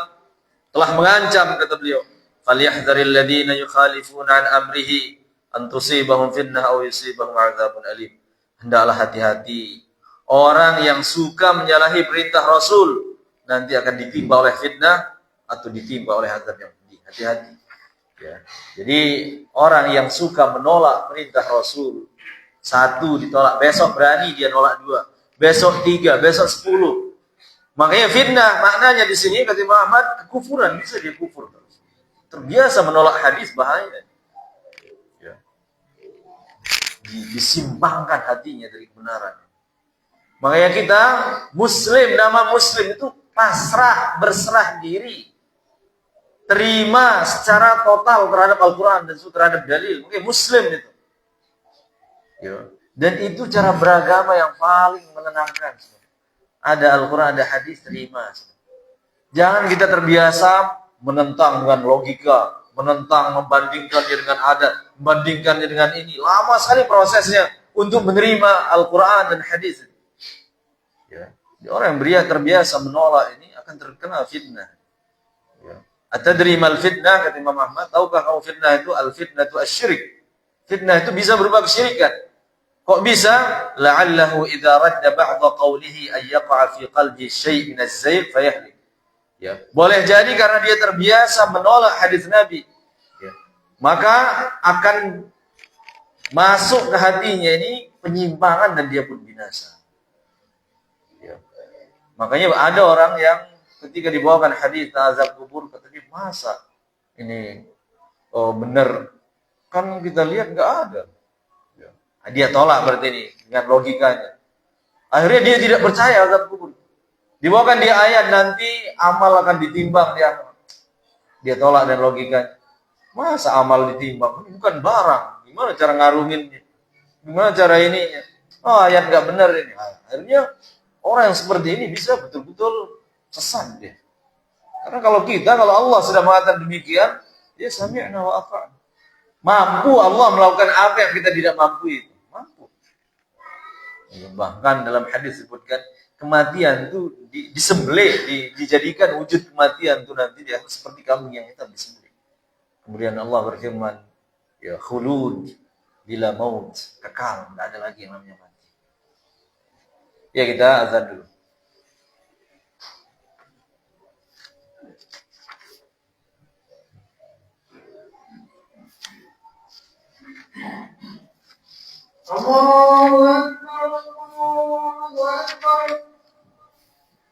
telah mengancam, kata beliau, "Falyahdharil ladzina yukhalifuna an amrihi an tusibahum fitnah aw yusibahum 'adzabun alim." Hendaklah hati-hati orang yang suka menyalahi perintah Rasul, nanti akan ditimpa oleh fitnah atau ditimpa oleh azab yang pedih. Hati-hati. Ya. Jadi orang yang suka menolak perintah Rasul, satu ditolak, besok berani dia nolak dua, besok tiga, besok 10. Makanya fitnah maknanya di sini kata Imam Ahmad kekufuran, bisa dia kufur terus. Terbiasa menolak hadis, bahaya. Ya. Disimpangkan hatinya dari kebenaran. Makanya kita muslim, nama muslim itu pasrah, berserah diri. Terima secara total terhadap Al-Quran dan terhadap dalil. Makanya muslim itu. Ya. Dan itu cara beragama yang paling menenangkan. Ada Al-Quran, ada hadis, terima. Jangan kita terbiasa menentang dengan logika, menentang, membandingkannya dengan adat, membandingkannya dengan ini. Lama sekali prosesnya untuk menerima Al-Quran dan hadis. Ya. Orang yang terbiasa menolak ini akan terkena fitnah. Ya. Atadri mal fitnah, kata Imam Ahmad, tahukah kamu fitnah itu? Al-fitnah itu asyirik. Fitnah itu bisa berupa kesyirikan. Kok bisa? La'allahu idza radda ba'dha qawlihi ay yaqa'a fi qalbi syai' min az-zayg fayahlik. Ya, boleh jadi karena dia terbiasa menolak hadis Nabi. Ya. Maka akan masuk ke hatinya ini penyimpangan dan dia pun binasa. Ya. Makanya ada orang yang ketika dibawakan hadis azab kubur kata dia, masa ini benar? Kan kita lihat enggak ada. Dia tolak berarti ini dengan logikanya. Akhirnya dia tidak percaya azab kubur. Dibawakan di ayat nanti amal akan ditimbang dia tolak dan logikanya. Masa amal ditimbang? Ini bukan barang. Gimana cara ngarunginnya? Gimana cara ininya? Oh, ayat nggak benar ini. Akhirnya orang yang seperti ini bisa betul-betul sesat dia. Karena kalau Allah sudah mengatakan demikian, dia sami'na wa ata'na. Mampu Allah melakukan apa yang kita tidak mampu itu. Mampu. Bahkan dalam hadis disebutkan kematian itu disembelih, dijadikan wujud kematian itu nanti dia seperti kambing yang hitam disembelih. Kemudian Allah berfirman, ya khulud bila maut, kekal, tidak ada lagi yang namanya mati. Ya, kita azan dulu. Allahu Akbar, Allahu Akbar,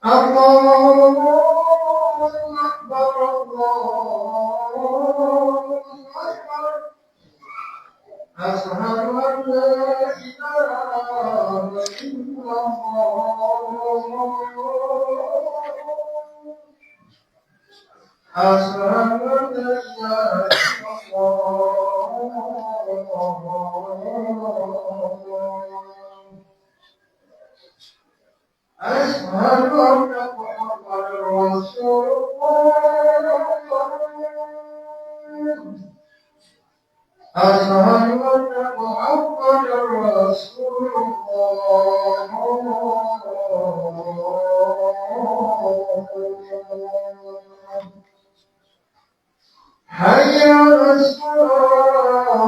Allahu Akbar, Allahu Akbar. Asyhadu an la ilaha illallah. Asyhadu an la ilaha illallah. Asyhadu anna Muhammadar Rasulullah. Asyhadu anna Muhammadar Rasulullah. Hayya 'alas salat.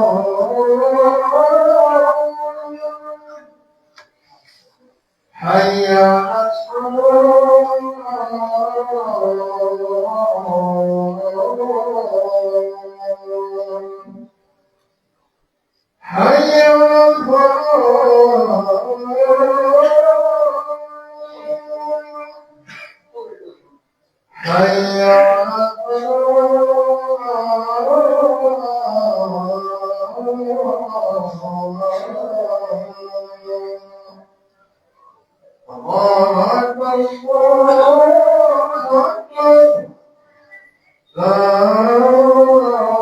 Hayya 'alas hayya 'alal falah. Hayya 'alal Allahu Akbar, Allahu Akbar. La ilaha illallah.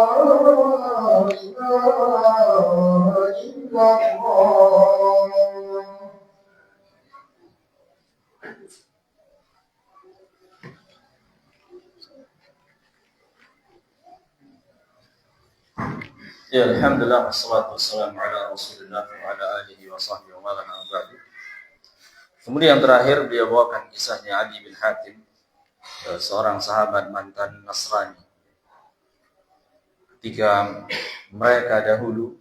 Ya, alhamdulillah wassalatu wassalamu ala Rasulillah wa ala alihi wa sahbihi wa man wala. Kemudian yang terakhir beliau bawakan kisahnya Adi bin Hatim, seorang sahabat mantan Nasrani. Ketika mereka dahulu,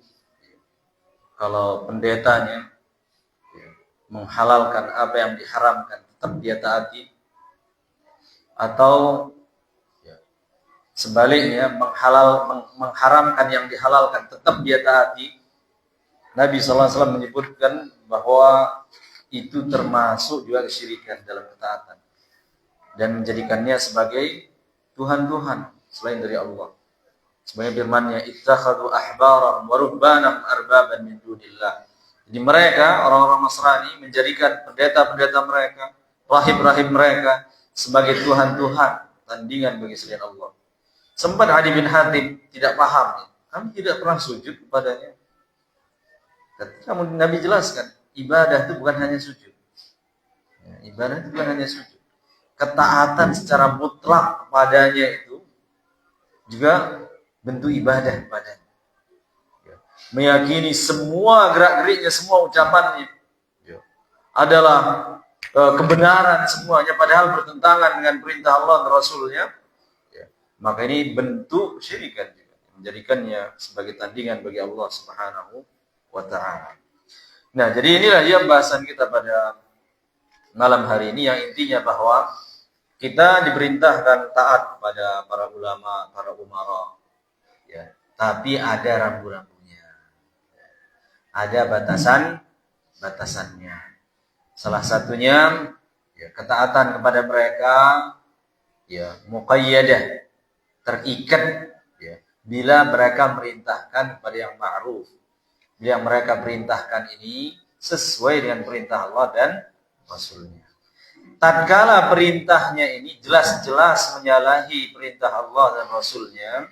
kalau pendetanya menghalalkan apa yang diharamkan tetap dia taati, atau sebaliknya mengharamkan yang dihalalkan tetap dia taati, Nabi SAW menyebutkan bahwa itu termasuk juga kesyirikan dalam ketaatan dan menjadikannya sebagai Tuhan-Tuhan selain dari Allah. Sebagai firman-Nya, ittakhadhu ahbarahum wa rubbanahum arbaban min dunillah. Jadi mereka, orang-orang Nasrani, menjadikan pendeta-pendeta mereka, rahib-rahib mereka sebagai Tuhan-Tuhan, tandingan bagi selain Allah. Sempat Adi bin Hatim tidak paham, kami tidak pernah sujud kepadanya. Namun Nabi jelaskan, ibadah itu bukan hanya sujud. Ibadah itu bukan hanya sujud. Ketaatan secara mutlak kepadanya itu juga bentuk ibadah kepadanya. Meyakini semua gerak-geriknya, semua ucapannya adalah kebenaran semuanya, padahal bertentangan dengan perintah Allah dan Rasulnya. Maka ini bentuk syirikan juga, menjadikannya sebagai tandingan bagi Allah Subhanahu wa ta'ala. Nah, jadi inilah ya bahasan kita pada malam hari ini, yang intinya bahwa kita diperintahkan taat pada para ulama, para umara, ya, tapi ada rambu-rambunya, ada batasannya. Salah satunya ya, ketaatan kepada mereka ya muqayyadah, terikat ya, bila mereka merintahkan kepada yang ma'ruf, bila mereka perintahkan ini sesuai dengan perintah Allah dan Rasulnya. tatkala perintahnya ini jelas-jelas menyalahi perintah Allah dan Rasulnya,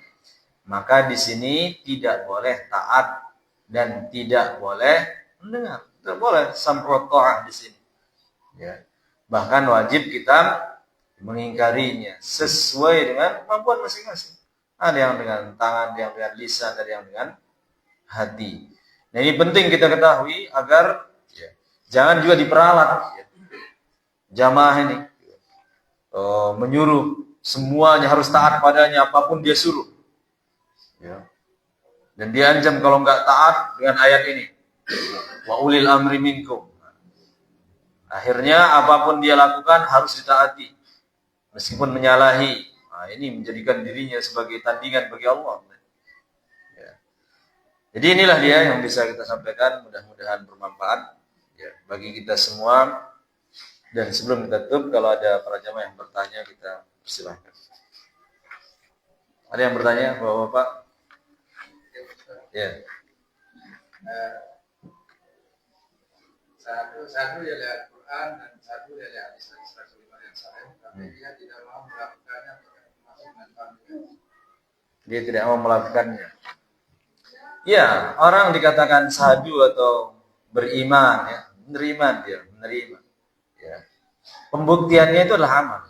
maka di sini tidak boleh taat dan tidak boleh mendengar. Tidak boleh sam'u ta'ah di sini. Ya. Bahkan wajib kita mengingkarinya sesuai dengan kemampuan masing-masing. Ada yang dengan tangan, ada yang dengan lisan, ada yang dengan hati. Nah, ini penting kita ketahui agar jangan juga diperalat jamaah ini menyuruh semuanya harus taat padanya apapun dia suruh. Ya. Dan dia ancam kalau enggak taat dengan ayat ini. Wa ulil amri minkum. Akhirnya apapun dia lakukan harus ditaati meskipun menyalahi. Nah, ini menjadikan dirinya sebagai tandingan bagi Allah. Ya. Jadi inilah dia yang bisa kita sampaikan, mudah-mudahan bermanfaat ya bagi kita semua. Dan sebelum kita tutup, kalau ada para jamaah yang bertanya, kita persilahkan. Ada yang bertanya, Bapak-bapak? Ya. Satu dia lihat Quran dan satu dia lihat hadis Rasulullah yang sahih, tapi dia tidak mau melakukannya termasuk dengan panggilan. Dia tidak mau melakukannya. Ya, orang dikatakan sahadu atau beriman ya, menerima. Ya. Pembuktiannya itu adalah amal.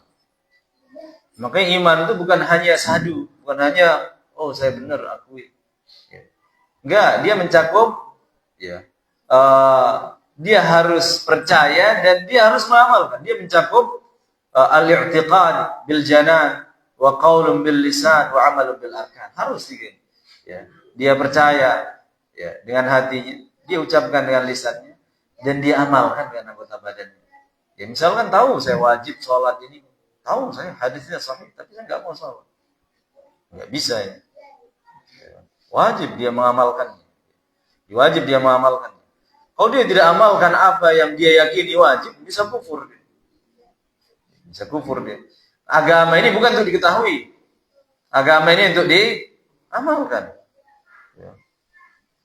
Makanya iman itu bukan hanya sahadu, bukan hanya oh saya benar akui. Ya. Enggak, dia mencakup ya. Dia harus percaya dan dia harus mengamalkan. Dia mencakup al-i'tiqad bil janan wa qaulun bil lisan wa amalun bil arkan. Harus gitu. Ya. Dia percaya ya dengan hatinya, dia ucapkan dengan lisannya dan dia amalkan dengan anggota badannya. Ya misalkan tahu saya wajib sholat ini, tahu saya hadisnya sahih, tapi saya nggak mau sholat, nggak bisa ya. Wajib dia mengamalkannya, wajib dia mengamalkannya. Kalau dia tidak amalkan apa yang dia yakini wajib, bisa kufur dia. Bisa kufur dia. Agama ini bukan untuk diketahui, agama ini untuk diamalkan.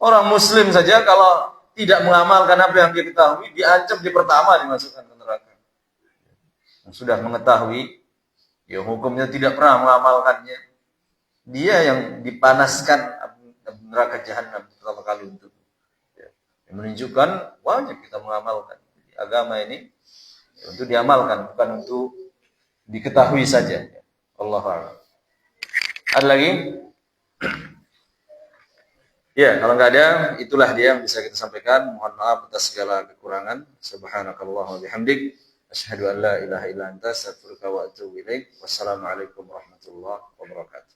Orang Muslim saja kalau tidak mengamalkan apa yang dia ketahui, diancam di pertama dimasukkan ke neraka. Yang sudah mengetahui, ya hukumnya tidak pernah mengamalkannya, dia yang dipanaskan neraka jahanam pertama kali untuk. Ya. Yang menunjukkan wajib kita mengamalkan. Jadi, agama ini ya, untuk diamalkan, bukan untuk diketahui saja. Allahu a'lam. Ada lagi? Ya, kalau nggak ada, itulah dia yang bisa kita sampaikan. Mohon maaf atas segala kekurangan. Subhanakallahumma wa bihamdik, asyhadu an la ilaha illa anta, astaghfiruka wa atubu ilaik. Wassalamualaikum warahmatullahi wabarakatuh.